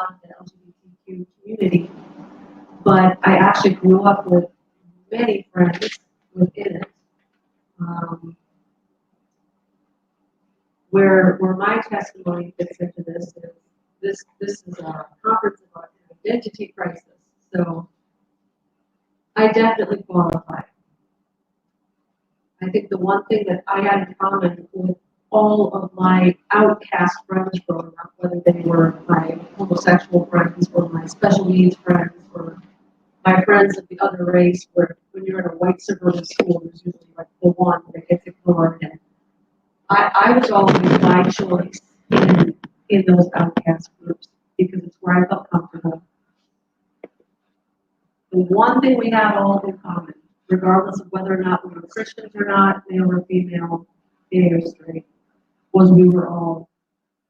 not the LGBTQ community, but I actually grew up with many friends within it. Um, where my testimony fits into this is a conference about identity crisis. So I definitely qualify. I think the one thing that I had in common with all of my outcast friends growing up, whether they were my homosexual friends or my special needs friends or my friends of the other race, where when you're in a white suburban school, there's usually like the one that gets ignored. And I was always my choice in those outcast groups because it's where I felt comfortable. The one thing we had all in common, regardless of whether or not we were Christians or not, male or female, gay or straight, was we were all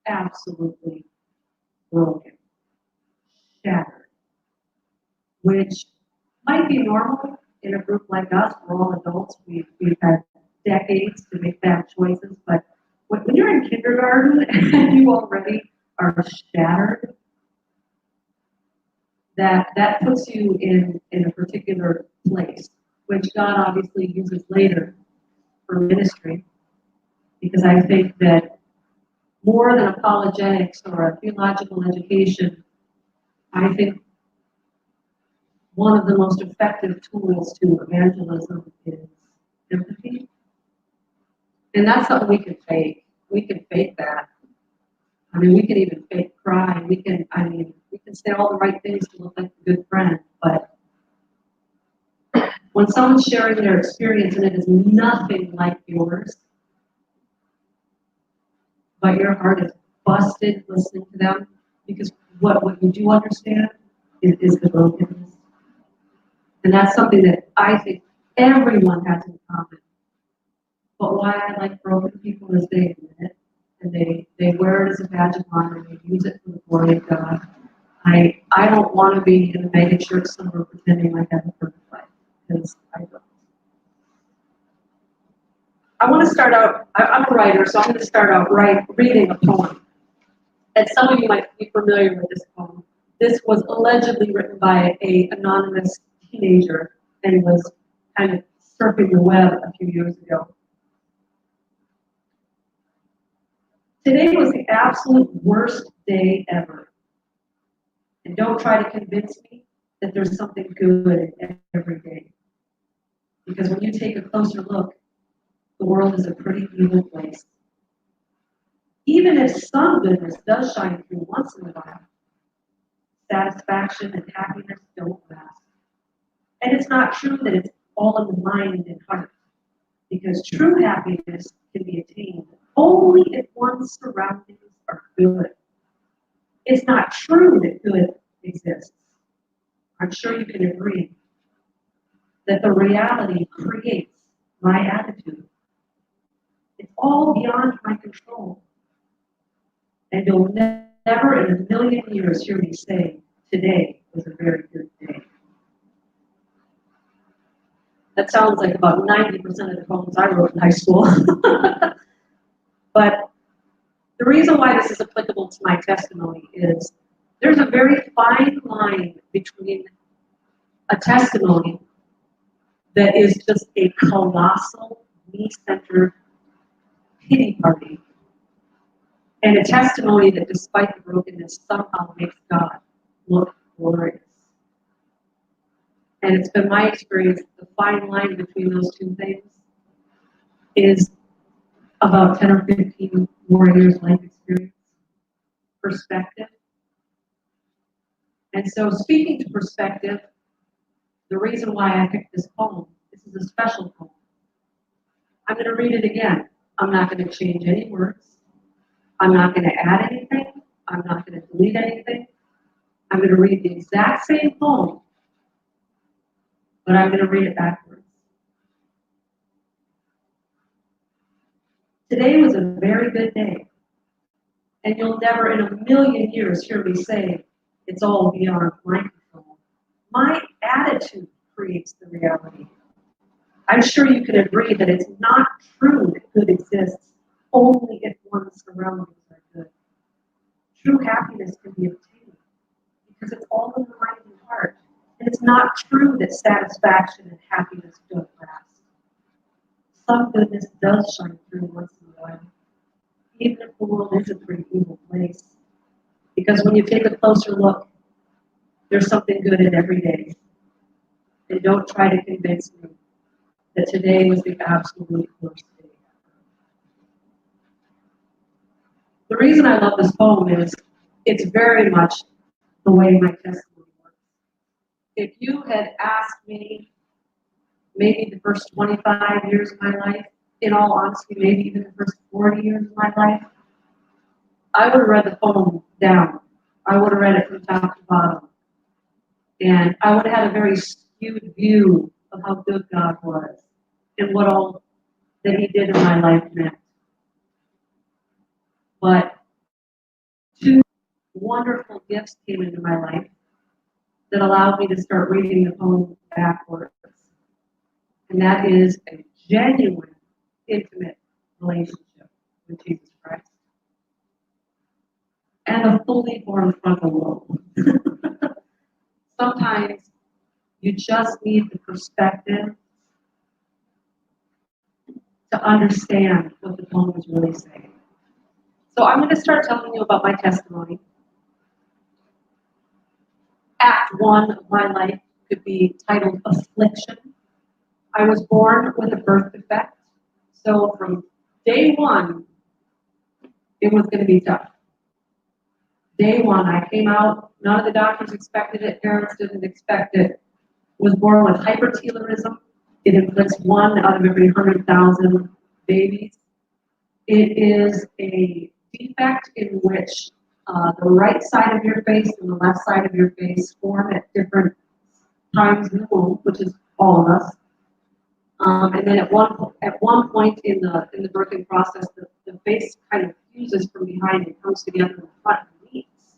absolutely broken, shattered, which might be normal in a group like us. We're all adults. We've had decades to make bad choices, but when you're in kindergarten and you already are shattered, that puts you in a particular place, which God obviously uses later for ministry, because I think that more than apologetics or a theological education, I think one of the most effective tools to evangelism is empathy. And that's something we can fake. We can fake that. I mean, we can even fake cry. We can say all the right things to look like a good friend, but when someone's sharing their experience and it is nothing like yours, but your heart is busted listening to them, because what you do understand is the brokenness. And that's something that I think everyone has in common. But why I like broken people is they admit it, and they wear it as a badge of honor, and they use it for the glory of God. I don't want to be in a mega church somewhere pretending like I have a perfect life, because I don't. I want to start out, I'm a writer, so I'm going to start out reading a poem. And some of you might be familiar with this poem. This was allegedly written by an anonymous teenager and was kind of surfing the web a few years ago. Today was the absolute worst day ever. And don't try to convince me that there's something good in every day. Because when you take a closer look, the world is a pretty evil place. Even if some goodness does shine through once in a while, satisfaction and happiness don't last. And it's not true that it's all in the mind and heart, because true happiness can be attained only if one's surroundings are good. It's not true that good exists. I'm sure you can agree that the reality creates my attitude. It's all beyond my control. And you'll never in a million years hear me say, today was a very good day. That sounds like about 90% of the poems I wrote in high school. But the reason why this is applicable to my testimony is there's a very fine line between a testimony that is just a colossal, me-centered pity party, and a testimony that, despite the brokenness, somehow makes God look glorious. And it's been my experience, the fine line between those two things is about 10 or 15 more years life experience, perspective. And so, speaking to perspective, the reason why I picked this poem, this is a special poem. I'm going to read it again. I'm not going to change any words. I'm not going to add anything. I'm not going to delete anything. I'm going to read the exact same poem, but I'm going to read it backwards. Today was a very good day, and you'll never in a million years hear me say it's all beyond my control. My attitude creates the reality. I'm sure you can agree that it's not true that good exists only if one's surroundings are good. True happiness can be obtained not true that satisfaction and happiness don't last. Some goodness does shine through once in a while, even if the world is a pretty evil place. Because when you take a closer look, there's something good in every day. And don't try to convince me that today was the absolute worst day. The reason I love this poem is it's very much the way my testimony works. If you had asked me maybe the first 25 years of my life, in all honesty, maybe even the first 40 years of my life, I would have read the poem down. I would have read it from top to bottom. And I would have had a very skewed view of how good God was and what all that He did in my life meant. But two wonderful gifts came into my life that allowed me to start reading the poem backwards. And that is a genuine, intimate relationship with Jesus Christ. And a fully formed frontal lobe. Sometimes you just need the perspective to understand what the poem is really saying. So I'm going to start telling you about my testimony. Act 1 of my life could be titled Affliction. I was born with a birth defect, so from day 1, it was going to be tough. Day 1, I came out, none of the doctors expected it, parents didn't expect it. Was born with hypertelorism. It inflicts 1 out of every 100,000 babies. It is a defect in which the right side of your face and the left side of your face form at different times in the womb, which is all of us. And then at one point in the birthing process, the face kind of fuses from behind and comes together in the front and meets.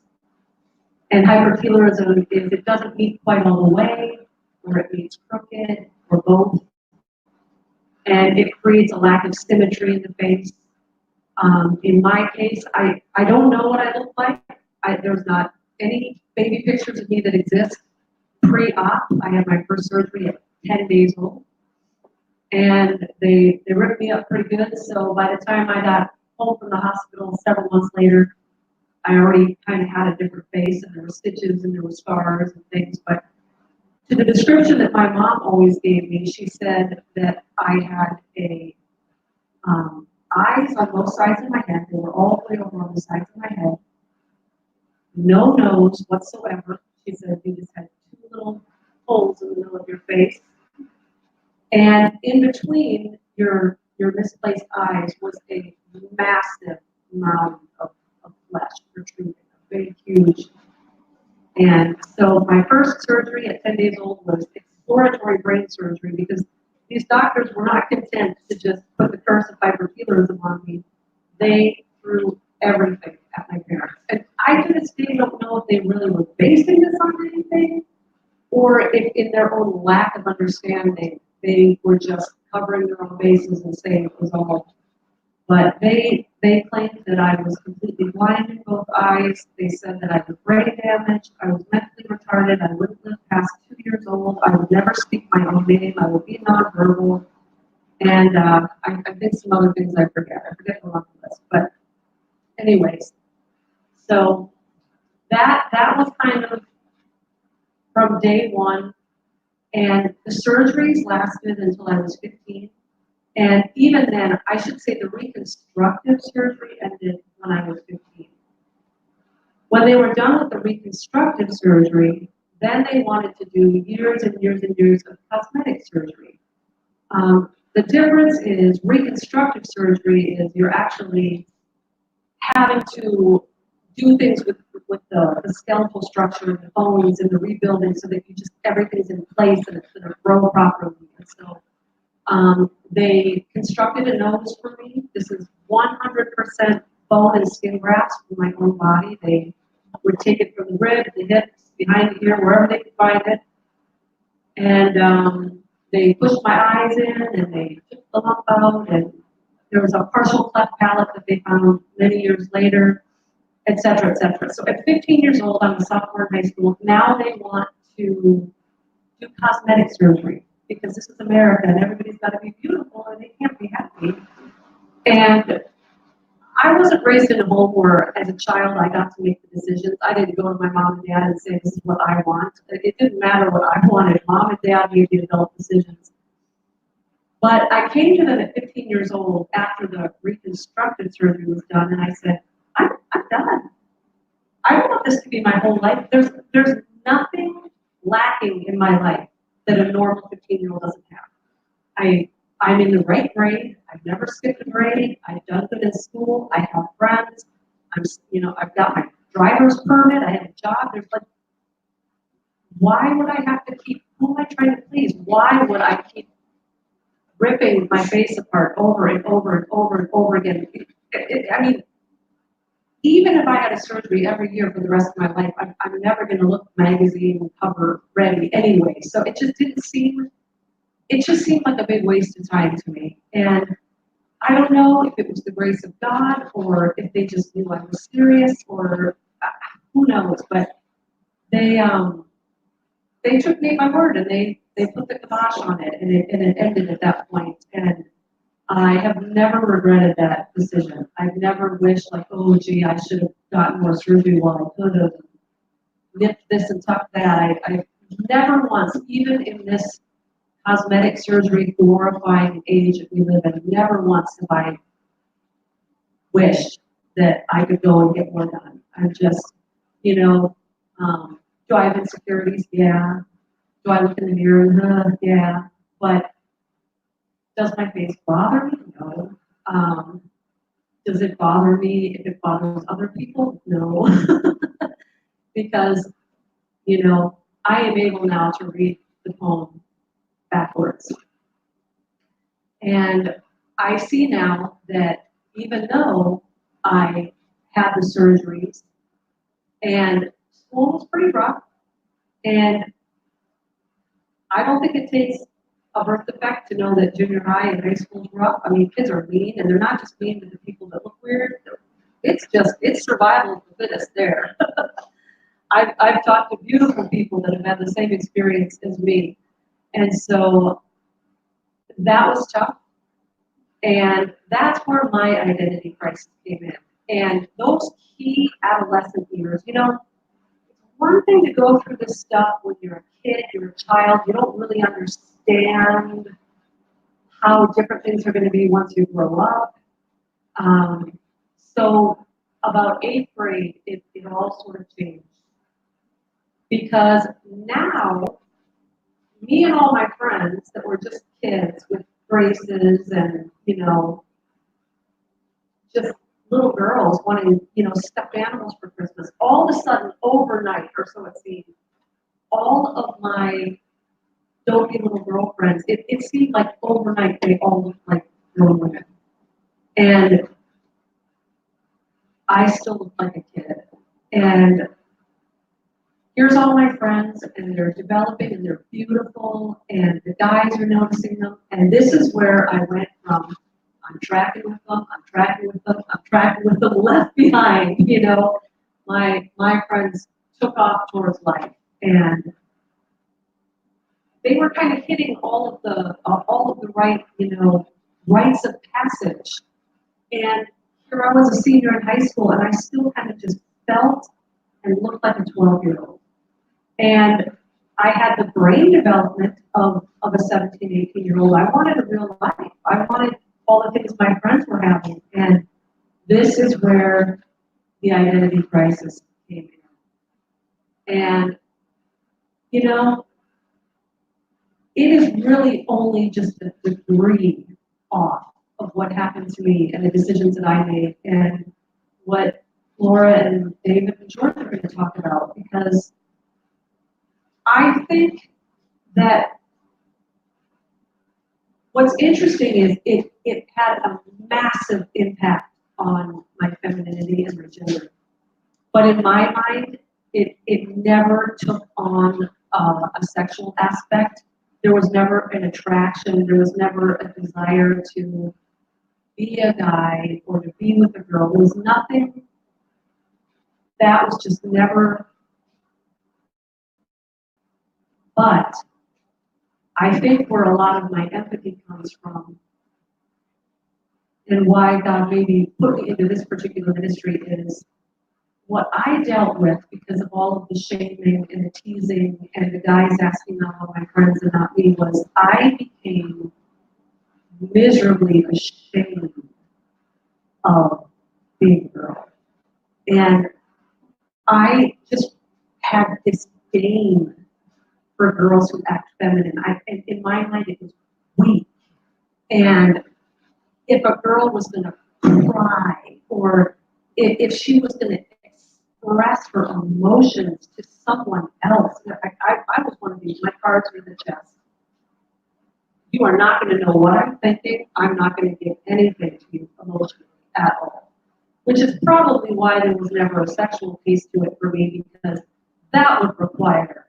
And hypertelorism is it doesn't meet quite all the way, or it meets crooked, or both. And it creates a lack of symmetry in the face. In my case, I don't know what I look like. There's not any baby pictures of me that exist. Pre-op, I had my first surgery at 10 days old. And they ripped me up pretty good. So by the time I got home from the hospital several months later, I already kind of had a different face, and there were stitches and there were scars and things. But to the description that my mom always gave me, she said that I had eyes on both sides of my head. They were all the way over on the sides of my head. No nose whatsoever. She said you just had 2 little holes in the middle of your face. And in between your misplaced eyes was a massive mound of flesh protruding, very huge. And so my first surgery at 10 days old was exploratory brain surgery because these doctors were not content to just put the curse of hypertelorism on me. They threw everything at my parents. And I to this day don't know if they really were basing this on anything or if in their own lack of understanding, they were just covering their own bases and saying it was all. But they claimed that I was completely blind in both eyes. They said that I was brain damaged. I was mentally retarded. I wouldn't live past 2 years old. I would never speak my own name. I would be nonverbal. And I think some other things I forget. I forget the long list. But anyways, so that was kind of from day 1. And the surgeries lasted until I was 15. And even then, I should say the reconstructive surgery ended when I was 15. When they were done with the reconstructive surgery, then they wanted to do years and years and years of cosmetic surgery. The difference is reconstructive surgery is you're actually having to do things with the skeletal structure and the bones and the rebuilding so that you just everything's in place and it's going to grow properly. And so they constructed a nose for me. This is 100% bone and skin grafts from my own body. They would take it from the rib, the hips, behind the ear, wherever they could find it. And they pushed my eyes in and they took the lump out. And there was a partial cleft palate that they found many years later, et cetera, et cetera. So at 15 years old, I'm a sophomore in high school. Now they want to do cosmetic surgery because this is America and everybody's got to be beautiful and they can't be happy. And I wasn't raised in a home where, as a child, I got to make the decisions. I didn't go to my mom and dad and say, this is what I want. It didn't matter what I wanted. Mom and dad made the adult decisions. But I came to them at 15 years old after the reconstructive surgery was done, and I said, I'm done. I want this to be my whole life. There's nothing lacking in my life that a normal 15-year-old doesn't have. I'm in the right grade. I've never skipped a grade. I've done good in school. I have friends. I've got my driver's permit. I have a job. There's like, why would I have to keep, who am I trying to please? Why would I keep ripping my face apart over and over and over and over again? I mean, even if I had a surgery every year for the rest of my life, I'm never going to look magazine cover ready anyway. So it just seemed like a big waste of time to me. And I don't know if it was the grace of God or if they just knew I was serious or who knows, but they took me at my word and they put the kibosh on it and it ended at that point. And I have never regretted that decision. I've never wished like, oh gee, I should have gotten more surgery while I could have nipped this and tucked that. I never once, even in this cosmetic surgery glorifying age that we live in, never once have I wished that I could go and get more done. I'm just, do I have insecurities? Yeah. Do I look in the mirror? Yeah. But does my face bother me? No. Does it bother me if it bothers other people? No. Because, I am able now to read the poem backwards. And I see now that even though I had the surgeries and school was pretty rough, and I don't think it takes a birth defect to know that junior high and high school is rough. I mean, kids are mean, and they're not just mean to the people that look weird. It's survival of the fittest there. I've talked to beautiful people that have had the same experience as me. And so that was tough. And that's where my identity crisis came in. And those key adolescent years, it's one thing to go through this stuff when you're a kid, you're a child, you don't really understand how different things are going to be once you grow up. So about 8th grade, it all sort of changed. Because now, me and all my friends that were just kids with braces and, just little girls wanting, stuffed animals for Christmas, all of a sudden, overnight, or so it seemed, all of my dopey little girlfriends, it seemed like overnight they all looked like grown women. And I still looked like a kid. And here's all my friends, and they're developing, and they're beautiful, and the guys are noticing them. And this is where I went from, I'm tracking with them, I'm tracking with them, I'm tracking with them, left behind, My friends took off towards life, and they were kind of hitting all of the right, rites of passage. And here I was a senior in high school, and I still kind of just felt and looked like a 12-year-old. And I had the brain development of a 17, 18-year-old. I wanted a real life. I wanted all the things my friends were having. And this is where the identity crisis came in. And, it is really only just the degree off of what happened to me and the decisions that I made and what Laura and David and George are going to talk about, because I think that what's interesting is it had a massive impact on my femininity and my gender. But in my mind, it never took on a sexual aspect. There was never an attraction. There was never a desire to be a guy or to be with a girl. There was nothing. That was just never. But I think where a lot of my empathy comes from and why God maybe put me into this particular ministry is what I dealt with because of all of the shaming and the teasing and the guys asking out all my friends and not me was I became miserably ashamed of being a girl. And I just had disdain for girls who act feminine. In my mind, it was weak. And if a girl was going to cry or if she was going to express her emotions to someone else, I was one of these, my cards were in the chest. You are not going to know what I'm thinking. I'm not going to give anything to you emotionally at all. Which is probably why there was never a sexual piece to it for me, because that would require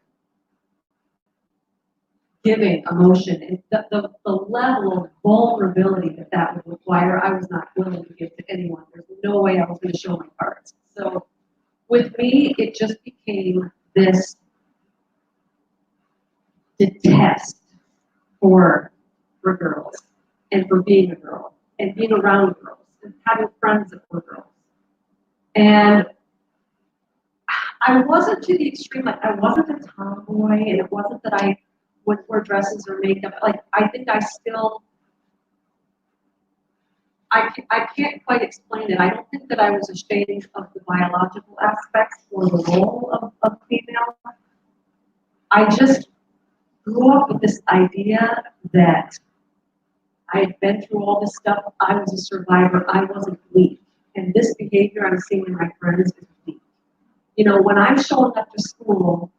giving emotion. And the level of vulnerability that would require, I was not willing to give to anyone. There's no way I was going to show my cards. So with me, it just became this detest for girls and for being a girl and being around girls and having friends that were girls. And I wasn't to the extreme, like I wasn't a tomboy, and it wasn't that I would wear dresses or makeup. Like I think I still, I can't quite explain it. I don't think that I was ashamed of the biological aspects or the role of female. I just grew up with this idea that I had been through all this stuff. I was a survivor. I wasn't weak. And this behavior I'm seeing in my friends is weak. You know, when I'm showing up to school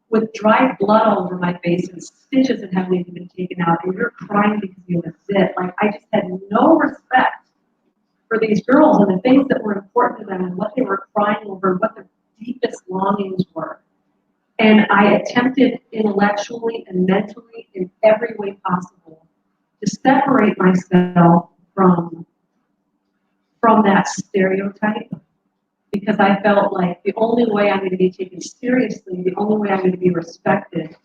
with dried blood all over my face and stitches that haven't even been taken out, and you're crying because you have a zit, like I just had no respect for these girls and the things that were important to them and what they were crying over, what their deepest longings were. And I attempted intellectually and mentally in every way possible to separate myself from that stereotype, because I felt like the only way I'm going to be taken seriously, the only way I'm going to be respected,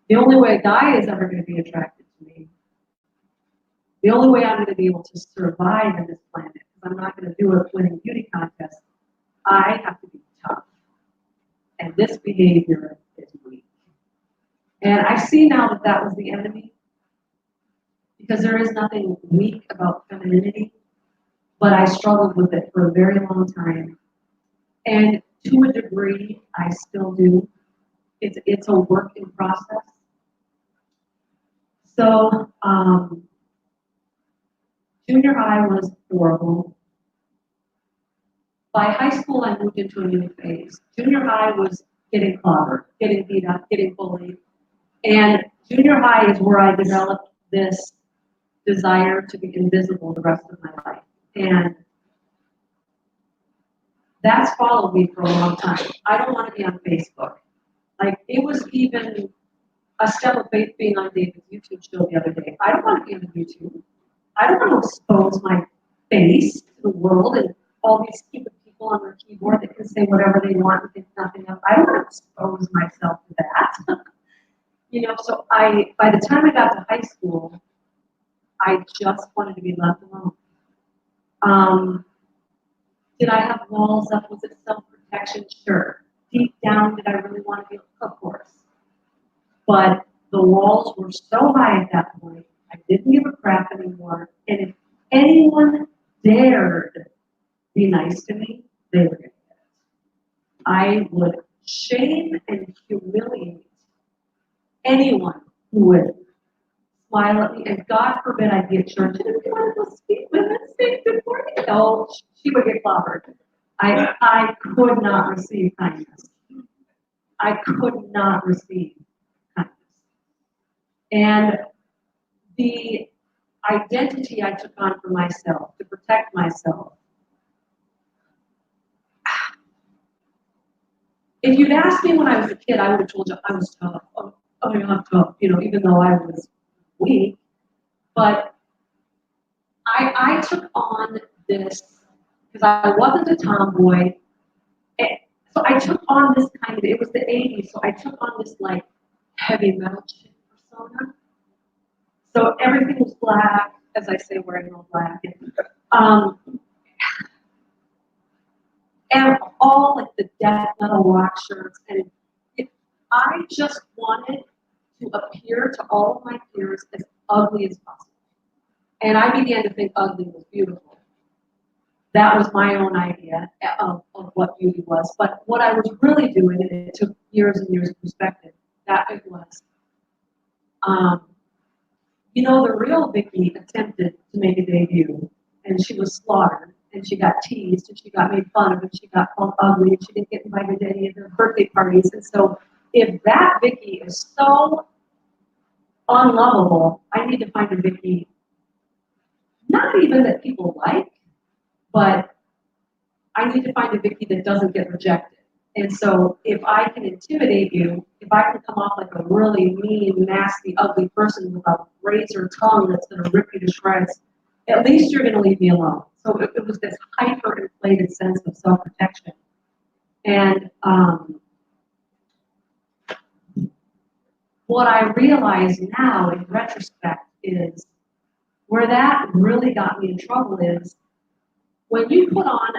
the only way a guy is ever going to be attracted to me, the only way I'm going to be able to survive in this planet, because I'm not going to do it winning beauty contests, I have to be tough. And this behavior is weak. And I see now that that was the enemy, because there is nothing weak about femininity, but I struggled with it for a very long time. And to a degree, I still do. It's a work in process. So, junior high was horrible. By high school, I moved into a new phase. Junior high was getting clobbered, getting beat up, getting bullied. And junior high is where I developed this desire to be invisible the rest of my life. And that's followed me for a long time. I don't want to be on Facebook. Like, it was even a step of faith being on David's YouTube show the other day. I don't want to be on YouTube. I don't want to expose my face to the world and all these stupid people on their keyboard that can say whatever they want and think nothing of. I don't want to expose myself to that. You know, so by the time I got to high school, I just wanted to be left alone. Did I have walls up? Was it self-protection? Sure. Deep down, did I really want to be? Of course. But the walls were so high at that point, I didn't give a crap anymore. And if anyone dared be nice to me, they were going to get it. I would shame and humiliate anyone who would smile at me. And God forbid I'd be at church and if you want to go speak with us, say good morning. No, she would get clobbered. I could not receive kindness. I could not receive kindness. And the identity I took on for myself, to protect myself. If you'd asked me when I was a kid, I would have told you I was tough. Oh, you're not tough, you know, even though I was weak. But I took on this, because I wasn't a tomboy. So I took on this kind of, it was the 80s, so I took on this like heavy metal chick persona. So everything was black, as I say, wearing all black. Um, and all like the death metal rock shirts. And I just wanted to appear to all of my peers as ugly as possible. And I began to think ugly was beautiful. That was my own idea of what beauty was. But what I was really doing, and it took years and years of perspective, that it was, the real Vicki attempted to make a debut, and she was slaughtered, and she got teased, and she got made fun of, and she got called ugly, and she didn't get invited to any of their birthday parties. And so if that Vicki is so unlovable, I need to find a Vicki, not even that people like, but I need to find a Vicki that doesn't get rejected. And so if I can intimidate you, if I can come off like a really mean, nasty, ugly person with a razor tongue that's going to rip you to shreds, at least you're going to leave me alone. So it was this hyper-inflated sense of self-protection. And what I realize now in retrospect is where that really got me in trouble is when you put on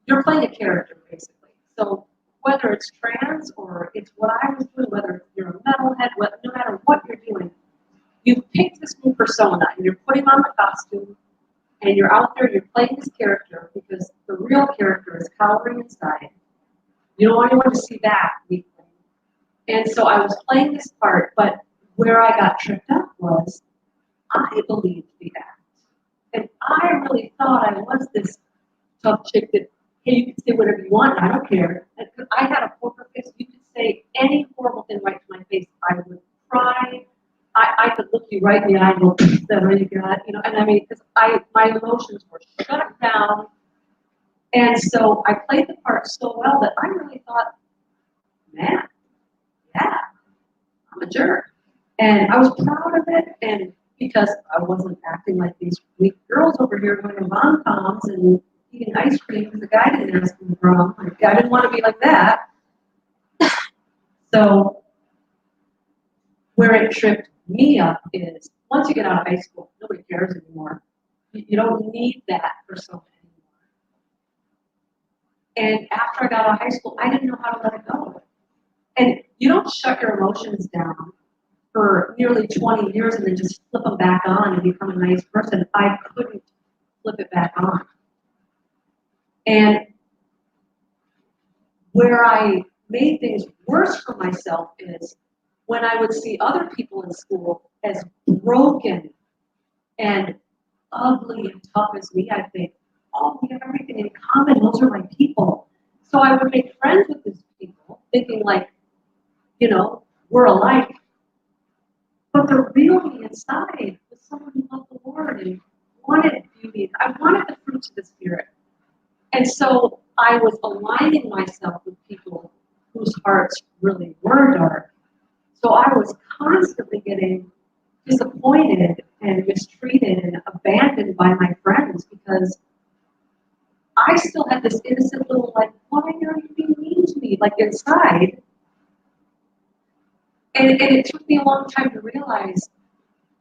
you're playing a character, basically. So whether it's trans or it's what I was doing, whether you're a metalhead, no matter what you're doing, you pick this new persona and you're putting on the costume and you're out there, you're playing this character because the real character is cowering inside. You don't want anyone to see that weakly. And so I was playing this part, but where I got tripped up was I believed the act. And I really thought I was this tough chick that, hey, you can say whatever you want, I don't care. Because I had a poker face, you could say any horrible thing right to my face. I would cry. I could look you right in the eye and go, there you got, and I mean, because my emotions were shut down. And so I played the part so well that I really thought, man, yeah, I'm a jerk. And I was proud of it, and because I wasn't acting like these weak girls over here going to rom-coms and eating ice cream because the guy didn't ask me for them. Like, I didn't want to be like that. So where it tripped me up is once you get out of high school, nobody cares anymore. You don't need that persona anymore. And after I got out of high school, I didn't know how to let it go. And you don't shut your emotions down for nearly 20 years and then just flip them back on and become a nice person. I couldn't flip it back on. And where I made things worse for myself is when I would see other people in school as broken and ugly and tough as me, I'd think, oh, we have everything in common. Those are my people. So I would make friends with these people, thinking like, we're alike. But the real me inside was someone who loved the Lord and wanted beauty. I wanted the fruits of the Spirit. And so I was aligning myself with people whose hearts really were dark. So I was constantly getting disappointed and mistreated and abandoned by my friends because I still had this innocent little like, why are you being mean to me? Like inside. And it took me a long time to realize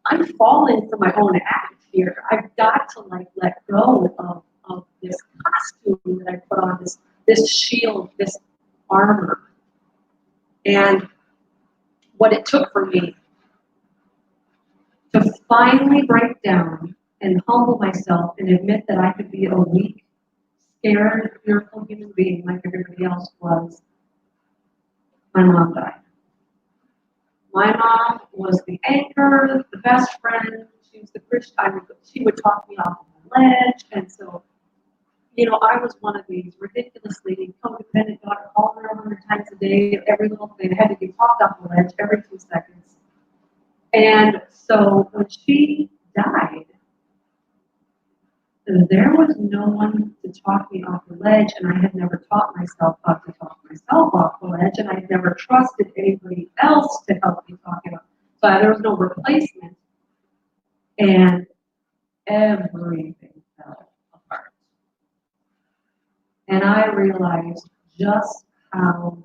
I'm falling for my own act here. I've got to like let go of this costume that I put on, this shield, this armor. And what it took for me to finally break down and humble myself and admit that I could be a weak, scared, fearful human being like everybody else was, my mom died. My mom was the anchor, the best friend. She was the Christian. She would talk me off of the ledge, and so, I was one of these ridiculously codependent daughter, called her 100 times a day. Every little thing had to be talked off the ledge every 2 seconds. And so when she died, there was no one to talk me off the ledge, and I had never taught myself how to talk myself off the ledge, and I had never trusted anybody else to help me talk it off. So there was no replacement, and everything fell apart. And I realized just how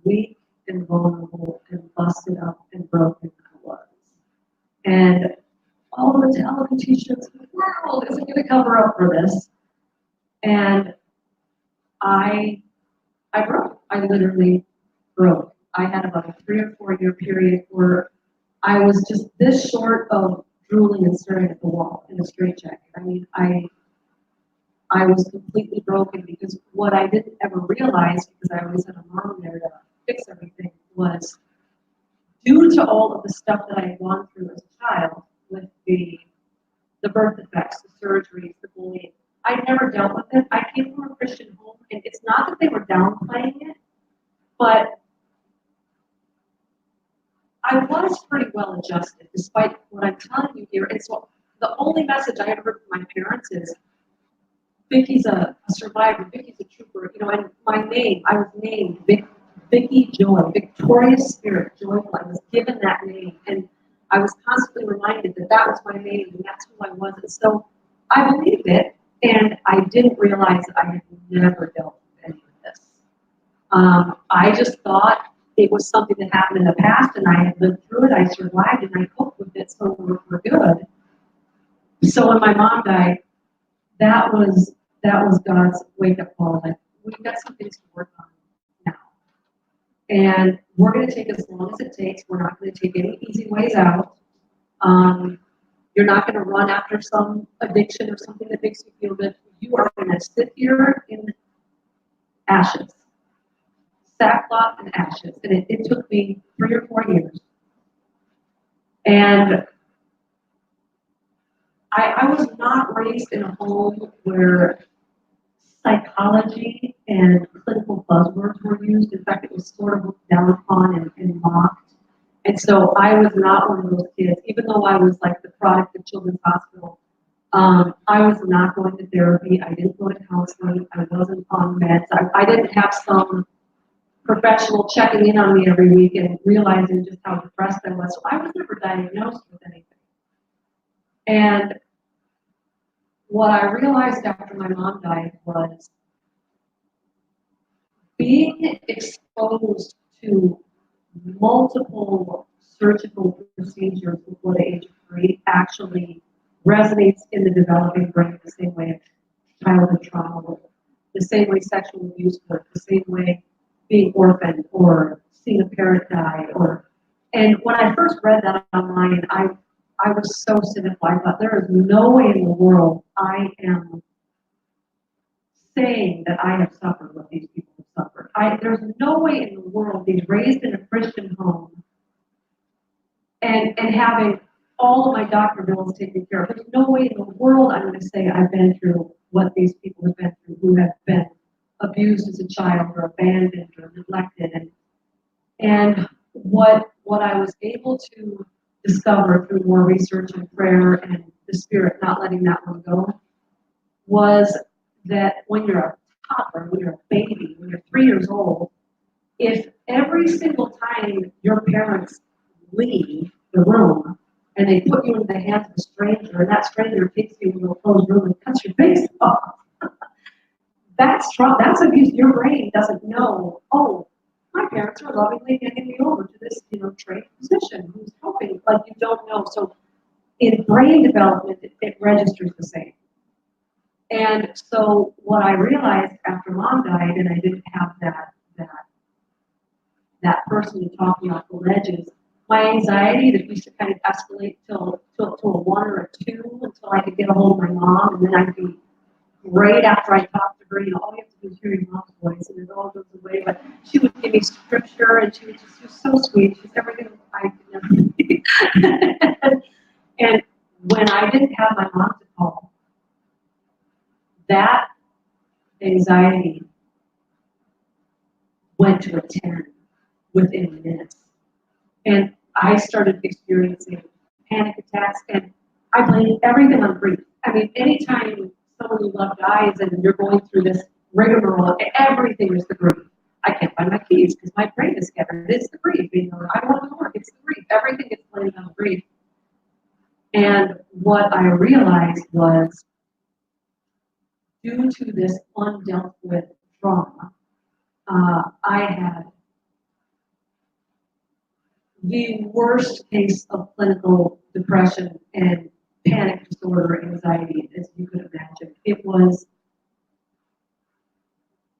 weak and vulnerable and busted up and broken I was. And all the television shows in the world isn't going to cover up for this. And I broke. I literally broke. I had about a 3 or 4 year period where I was just this short of drooling and staring at the wall in a straitjacket. I mean, I was completely broken because what I didn't ever realize, because I always had a mom there to fix everything, was due to all of the stuff that I had gone through as a child with the birth defects, the surgeries, the bullying. I never dealt with it. I came from a Christian home, and it's not that they were downplaying it, but I was pretty well adjusted, despite what I'm telling you here. And so the only message I ever heard from my parents is, Vicki's a survivor, Vicki's a trooper, you know, and my name, I was named Vicki Joy, victorious spirit, joyful. I was given that name, and I was constantly reminded that that was my name, and that's who I was. And so I believed it, and I didn't realize that I had never dealt with any of this. I just thought it was something that happened in the past, and I had lived through it, I survived, and I coped with it, so we're good. So when my mom died, that was God's wake-up call. Like, we've got some things to work on now. And we're going to take as long as it takes. We're not going to take any easy ways out. You're not going to run after some addiction or something that makes you feel good. You are going to sit here in ashes, sackcloth and ashes. And it took me 3 or 4 years. And I was not raised in a home where psychology and clinical buzzwords were used. In fact, it was sort of looked down upon and mocked. And so I was not one of those kids, even though I was like the product of Children's Hospital. I was not going to therapy. I didn't go to counseling. I wasn't on meds. I didn't have some professional checking in on me every week and realizing just how depressed I was. So I was never diagnosed with anything. And what I realized after my mom died was being exposed to multiple surgical procedures before the age of 3 actually resonates in the developing brain the same way childhood trauma would, the same way sexual abuse would, the same way being orphaned or seeing a parent die. And when I first read that online, I was so cynical. I thought, there is no way in the world I am saying that I have suffered what these people have suffered. There's no way in the world being raised in a Christian home and having all of my doctor bills taken care of. There's no way in the world I'm going to say I've been through what these people have been through, who have been abused as a child or abandoned or neglected. And what I was able to discover through more research and prayer and the Spirit not letting that one go was that when you're a toddler, when you're a baby, when you're 3 years old, if every single time your parents leave the room and they put you in the hands of a stranger, and that stranger takes you into a closed room and cuts your face off, that's abuse. Your brain doesn't know, oh, my parents are lovingly handing me over to this, trained physician who's helping. Like, you don't know. So in brain development, it registers the same. And so what I realized after Mom died, and I didn't have that person to talk me off the ledge, is my anxiety that used to kind of escalate to a 1 or a 2 until I could get a hold of my mom, and then I'd be great after I talked to her. All you have to do is hear your mom's voice, and it all goes away. But she would give me scripture, and she was so sweet. She's everything I could never be. And when I didn't have my mom to call, that anxiety went to a 10 within minutes. And I started experiencing panic attacks, and I blamed everything on grief. I mean, anytime someone you love dies and you're going through this rigmarole, everything is the grief. I can't find my keys because my brain is scattered. It's the grief. I don't want to work. It's the grief. Everything gets blamed on grief. And what I realized was, due to this undealt with trauma, I had the worst case of clinical depression and panic disorder, anxiety, as you could imagine. It was,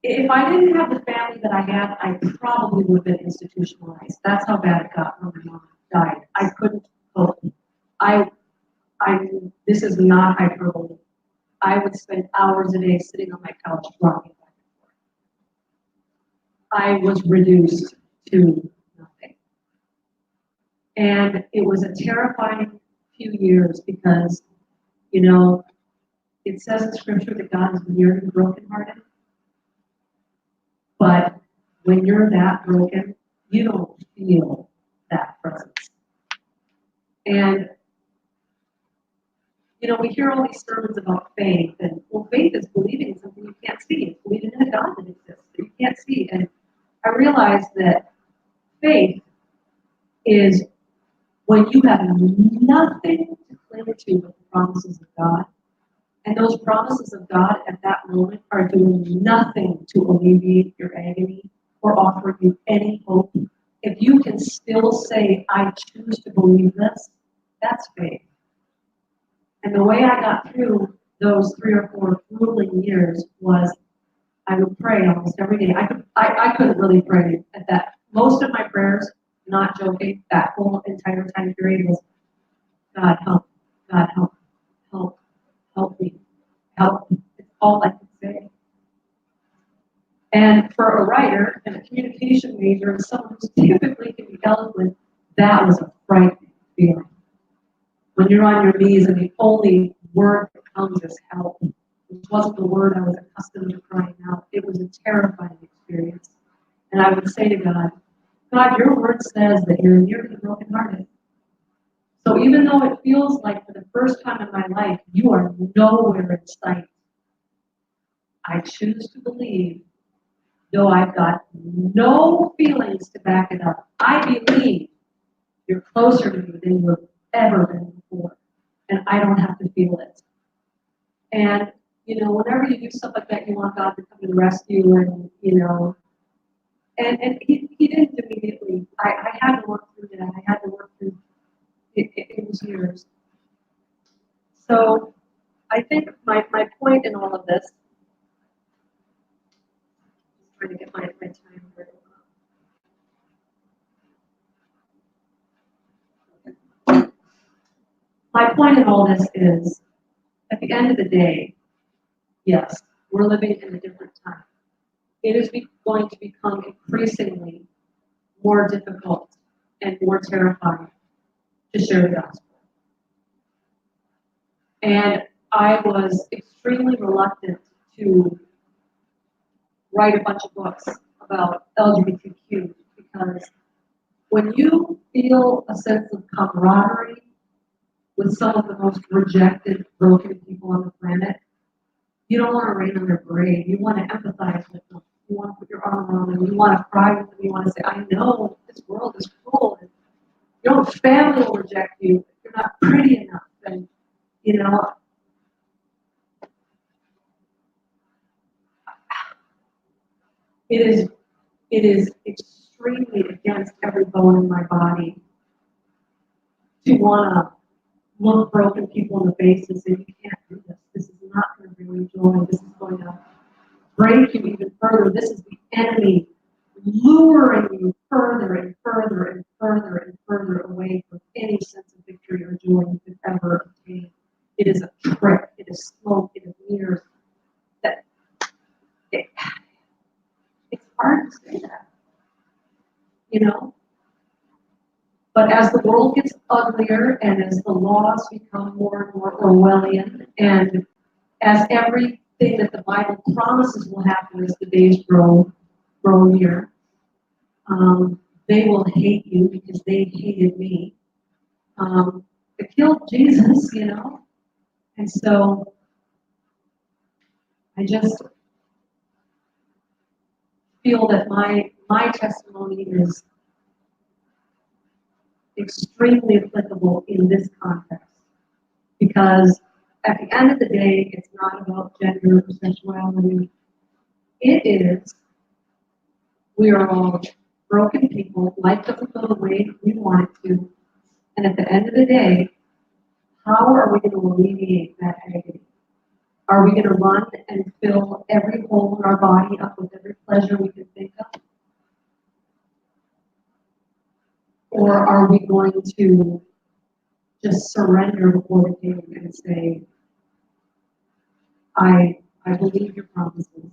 if I didn't have the family that I had, I probably would have been institutionalized. That's how bad it got when my mom died. I couldn't cope. I, this is not hyperbole. I would spend hours a day sitting on my couch rocking back and forth. I was reduced to nothing. And it was a terrifying few years because, you know, it says in scripture that God is near the brokenhearted. But when you're that broken, you don't feel that presence. And, you know, we hear all these sermons about faith, and well, faith is believing in something you can't see. It's believing in a God that exists that you can't see. And I realized that faith is when you have nothing to cling to but the promises of God. And those promises of God at that moment are doing nothing to alleviate your agony or offer you any hope. If you can still say, I choose to believe this, that's faith. And the way I got through those 3 or 4 grueling years was I would pray almost every day. I couldn't really pray at that. Most of my prayers, not joking, that whole entire time period was, God help, God help, help, help me, help. It's all I could say. And for a writer and a communication major and someone who typically can be eloquent, that was a frightening feeling. When you're on your knees and the only word that comes is help, which wasn't the word I was accustomed to crying out. It was a terrifying experience. And I would say to God, God, your word says that you're near the brokenhearted. So even though it feels like for the first time in my life, you are nowhere in sight, I choose to believe, though I've got no feelings to back it up. I believe you're closer to me than you've ever been before. And I don't have to feel it. And, you know, whenever you do stuff like that, you want God to come and rescue and, you know, and he didn't immediately. I had to work through that. I had to work through it. It was years. So I think my point in all of this, I'm trying to get my time right. My point in all this is, at the end of the day, yes, we're living in a different time. It is going to become increasingly more difficult and more terrifying to share the gospel. And I was extremely reluctant to write a bunch of books about LGBTQ because when you feel a sense of camaraderie with some of the most rejected, broken people on the planet, you don't want to rain on their parade. You want to empathize with them. You want to put your arm around them. You want to cry with them. You want to say, I know this world is cruel. And your own family will reject you if you're not pretty enough. And, you know, it is extremely against every bone in my body to want to look broken people in the face and say, you can't do this. This is not going to bring you joy. This is going to break you even further. This is the enemy luring you further and further and further and further away from any sense of victory or joy you could ever obtain. It is a trick. It is smoke. It is mirrors. It's hard to say that, you know? But as the world gets uglier and as the laws become more and more Orwellian, and as everything that the Bible promises will happen as the days grow near, they will hate you because they hated me. They killed Jesus, you know? And so I just feel that my testimony is extremely applicable in this context. Because at the end of the day, it's not about gender or sexuality. It is, we are all broken people. Life doesn't go the way we want it to. And at the end of the day, how are we going to alleviate that agony? Are we going to run and fill every hole in our body up with every pleasure we can think of? Or are we going to just surrender before the King and say, I believe your promises.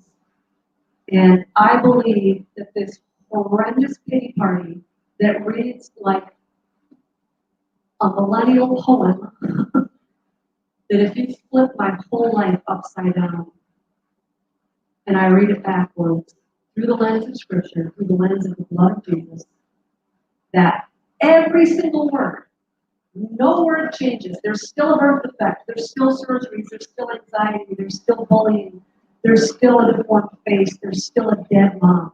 And I believe that this horrendous pity party that reads like a millennial poem, that if you flip my whole life upside down and I read it backwards through the lens of Scripture, through the lens of the blood of Jesus, that every single word, no word changes. There's still a birth defect. There's still surgeries. There's still anxiety. There's still bullying. There's still a deformed face. There's still a dead mom.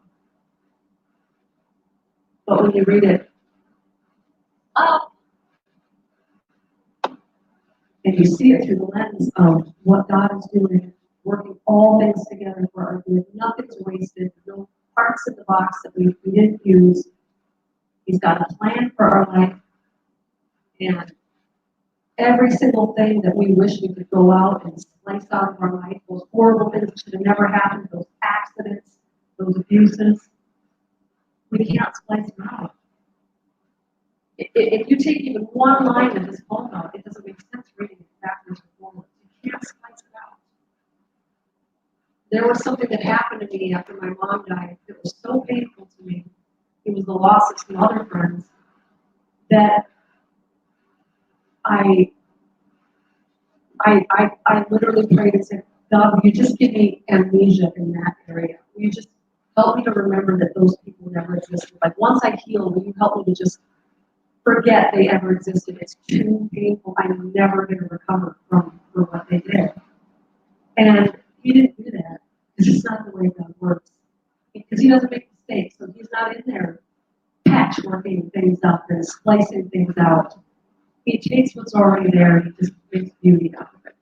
But when you read it up and you see it through the lens of what God is doing, working all things together for our good, nothing's wasted. No parts of the box that we didn't use. He's got a plan for our life. And every single thing that we wish we could go out and slice out of our life, those horrible things that should have never happened, those accidents, those abuses, we can't slice them out. If you take even one line of this poem out, it doesn't make sense reading it backwards and forwards. You can't slice it out. There was something that happened to me after my mom died that was so painful to me. It was the loss of some other friends that I literally prayed and said, God, will you just give me amnesia in that area? Will you just help me to remember that those people never existed? Like, once I heal, will you help me to just forget they ever existed? It's too painful. I'm never going to recover from what they did. And he didn't do that, because it's not the way God works. Because he doesn't make mistakes, so he's not in there patchworking things up and slicing things out. He takes what's already there and he just makes beauty out of it.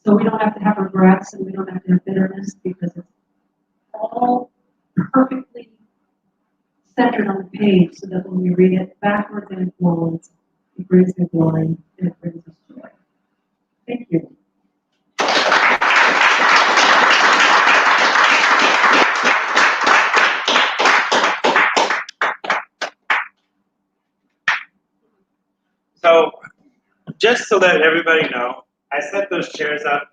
So we don't have to have regrets and we don't have to have bitterness, because it's all perfectly centered on the page, so that when we read it backwards and forwards, it brings us glory and it brings us joy. Thank you. So, just so that everybody know, I set those chairs up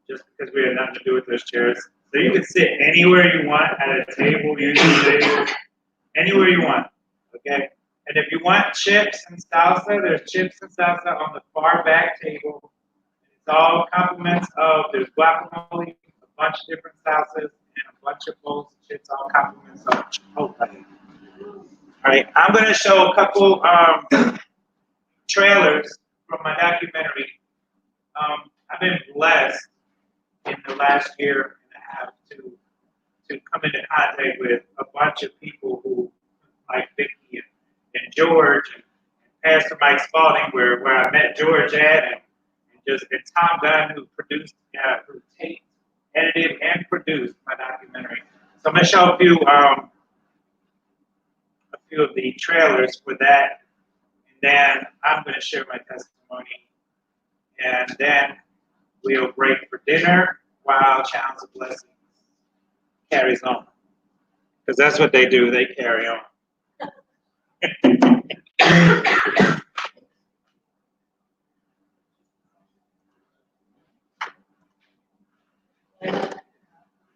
just because we had nothing to do with those chairs. So you can sit anywhere you want at a table, usually anywhere you want, okay? And if you want chips and salsa, there's chips and salsa on the far back table. It's all compliments of, there's guacamole, a bunch of different salsas, and a bunch of bowls of chips, all compliments of Chipotle. All right, I'm going to show a couple trailers from my documentary. I've been blessed in the last year and a half to come into contact with a bunch of people who, like Vicki and George and Pastor Mike Spalding, where I met George at, and Tom Gunn, who produced, who taped, edited, and produced my documentary. So I'm going to show a few of the trailers for that, and then I'm going to share my testimony, and then we'll break for dinner while Challenge of Blessings carries on, because that's what they do, they carry on.